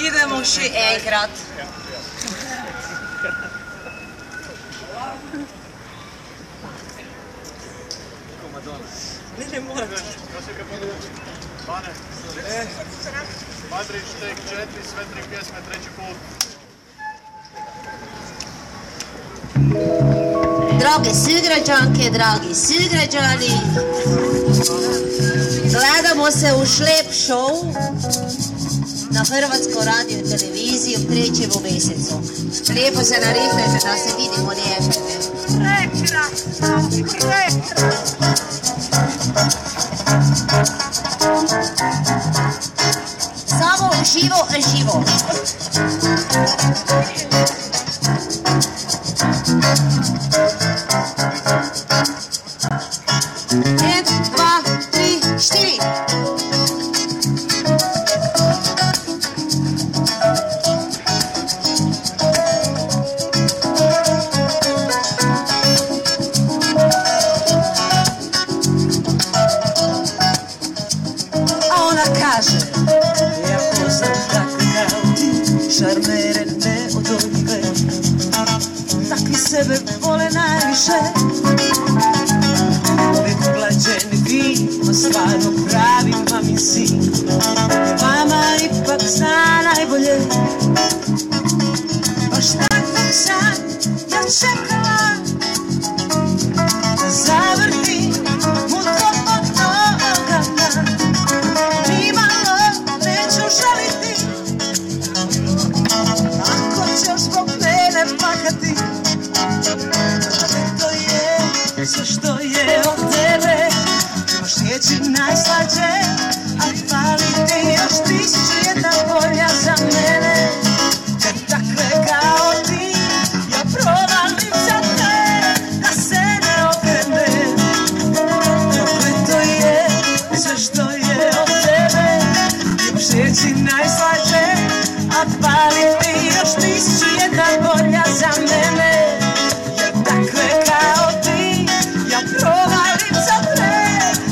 Idemo še enkrat. Ne morate. Madrić, tek 4, sve 3 pjesme, treći put. Drage sugrađanke, dragi sugrađani, gledamo se u Šlep show na Hrvatskoj radio i televiziji u 3. mjesecu. Lijepo se narifajte da se vidimo lijepo. Prekrasno, prekrasno. Samo živo, živo. Jedan, dva, tri, štiri. A ona kaže, ja poznam takve kao ti, šarmere neodoljive, takvi sebe vole najviše. Uvijek uglađeni vino, stvarno pravi mamin sin, mama ipak zna najbolje. Baš takvog sam ja čekala, da zavrtim mu to pod nogama. Nimalo neću žaliti, ako ćeš zbog mene plakati. To je sve što je od tebe, imaš riječi najslađe, a fali ti još 1001 bolja za mene. Jer takve kao ti, ja provalim za te, da se ne okrenem. To je sve što je od tebe, imaš riječi najslađe, a fali ti još 1001 bolja za mene. Jer takve kao ti, ja provalim za te,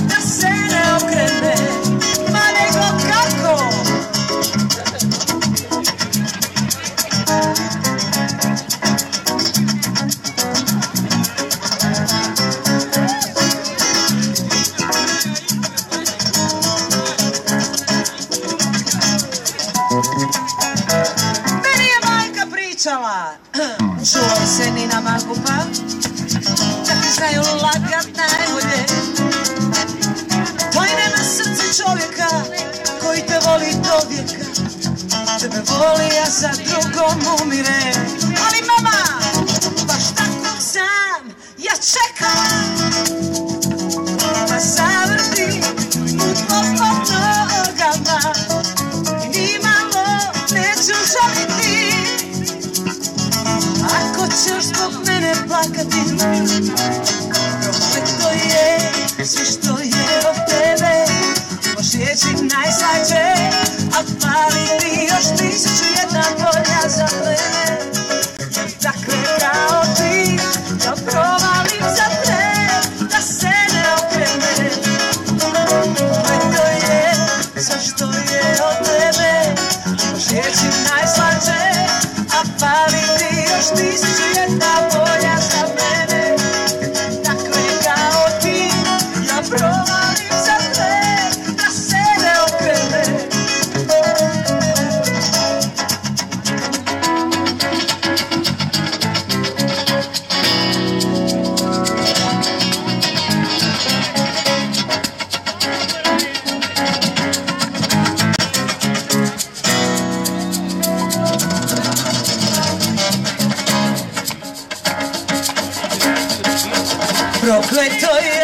da se ne okrenem. Ma nego kako? Meni je majka pričala, čuvaj se ni na mangupa, da ti znaju lagat najbolje. Tajne na srce čovjeka koji te voli do vijeka, tebe voli, a za drugom umire. Ali mama, baš takvog sam ja čekala, da zavrti u tvoj pod nogama. I nimalo neću žaliti, ako ćeš zbog mene plakati. Prokleto je sve što je od tebe, imaš riječi najslađe, a fali ti još 1001 bolja za mene. Jer takve kao ti, ja provalim za te, da se ne okrenem. Prokleto je sve što je od tebe, imaš riječi najslađe, a fali ti još 1001 bolja za mene. Takve kao ti, ja provalim za te, da se ne okrenem. Prokleto je